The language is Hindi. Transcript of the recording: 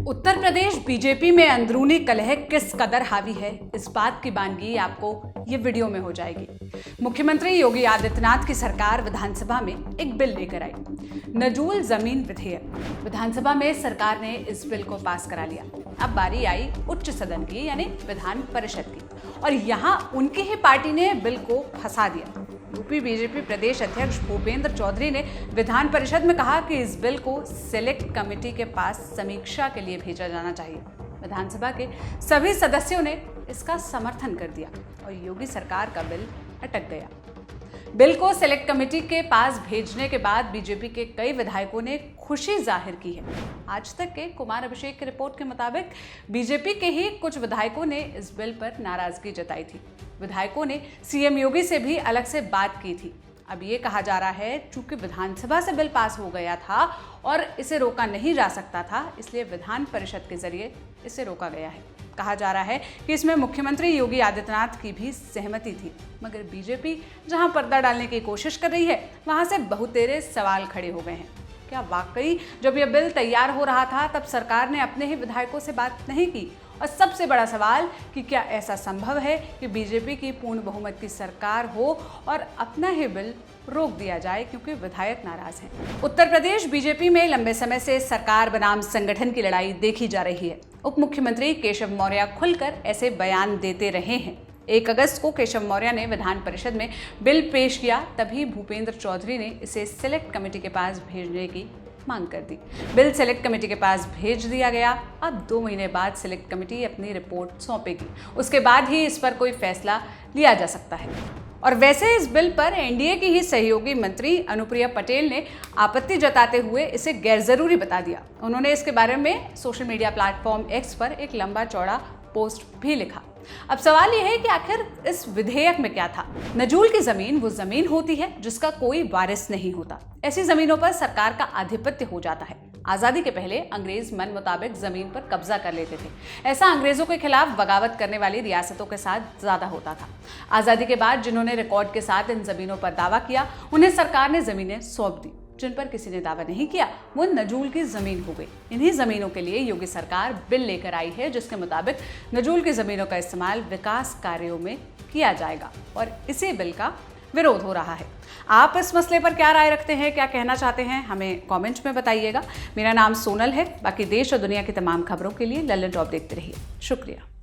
उत्तर प्रदेश बीजेपी में अंदरूनी कलह किस कदर हावी है, इस बात की बानगी आपको ये वीडियो में हो जाएगी। मुख्यमंत्री योगी आदित्यनाथ की सरकार विधानसभा में एक बिल लेकर आई, नजूल जमीन विधेयक। विधानसभा में सरकार ने इस बिल को पास करा लिया। अब बारी आई उच्च सदन की यानी विधान परिषद की, और यहाँ उनकी ही पार्टी ने बिल को फंसा दिया। यूपी बीजेपी प्रदेश अध्यक्ष भूपेंद्र चौधरी ने विधान परिषद में कहा कि इस बिल को सिलेक्ट कमेटी के पास समीक्षा के लिए भेजा जाना चाहिए। विधानसभा के सभी सदस्यों ने इसका समर्थन कर दिया और योगी सरकार का बिल अटक गया। बिल को सिलेक्ट कमेटी के पास भेजने के बाद बीजेपी के कई विधायकों ने खुशी जाहिर की है। आज तक के कुमार अभिषेक की रिपोर्ट के मुताबिक बीजेपी के ही कुछ विधायकों ने इस बिल पर नाराजगी जताई थी। विधायकों ने सीएम योगी से भी अलग से बात की थी। अब ये कहा जा रहा है चूंकि विधानसभा से बिल पास हो गया था और इसे रोका नहीं जा सकता था, इसलिए विधान परिषद के जरिए इसे रोका गया है। कहा जा रहा है कि इसमें मुख्यमंत्री योगी आदित्यनाथ की भी सहमति थी, मगर बीजेपी जहां पर्दा डालने की कोशिश कर रही है, वहां से बहुतेरे सवाल खड़े हो गए हैं। क्या वाकई जब यह बिल तैयार हो रहा था तब सरकार ने अपने ही विधायकों से बात नहीं की? और सबसे बड़ा सवाल कि क्या ऐसा संभव है कि बीजेपी की पूर्ण बहुमत की सरकार हो और अपना ही बिल रोक दिया जाए क्योंकि विधायक नाराज हैं? उत्तर प्रदेश बीजेपी में लंबे समय से सरकार बनाम संगठन की लड़ाई देखी जा रही है। उप मुख्यमंत्री केशव मौर्य खुलकर ऐसे बयान देते रहे हैं। 1 अगस्त को केशव मौर्य ने विधान परिषद में बिल पेश किया, तभी भूपेंद्र चौधरी ने इसे सिलेक्ट कमेटी के पास भेजने की मांग कर दी। बिल सिलेक्ट कमेटी के पास भेज दिया गया। अब 2 महीने बाद सिलेक्ट कमेटी अपनी रिपोर्ट सौंपेगी, उसके बाद ही इस पर कोई फैसला लिया जा सकता है। और वैसे इस बिल पर एनडीए की ही सहयोगी मंत्री अनुप्रिया पटेल ने आपत्ति जताते हुए इसे गैरजरूरी बता दिया। उन्होंने इसके बारे में सोशल मीडिया प्लेटफॉर्म एक्स पर एक लंबा चौड़ा पोस्ट भी लिखा। अब सवाल यह है कि आखिर इस विधेयक में क्या था? नजूल की जमीन वो जमीन होती है जिसका कोई वारिस नहीं होता। ऐसी जमीनों पर सरकार का आधिपत्य हो जाता है। आजादी के पहले अंग्रेज मन मुताबिक जमीन पर कब्जा कर लेते थे। ऐसा अंग्रेजों के खिलाफ बगावत करने वाली रियासतों के साथ ज्यादा होता था। आजादी के बाद जिन्होंने रिकॉर्ड के साथ इन जमीनों पर दावा किया, उन्हें सरकार ने जमीनें सौंप दी। जिन पर किसी ने दावा नहीं किया, वो नजूल की जमीन हो गई। इन्हीं जमीनों के लिए योगी सरकार बिल लेकर आई है, जिसके मुताबिक नजूल की जमीनों का इस्तेमाल विकास कार्यों में किया जाएगा और इसी बिल का विरोध हो रहा है। आप इस मसले पर क्या राय रखते हैं, क्या कहना चाहते हैं, हमें कमेंट में बताइएगा। मेरा नाम सोनल है। बाकी देश और दुनिया की तमाम खबरों के लिए लल्लन टॉप देखते रहिए। शुक्रिया।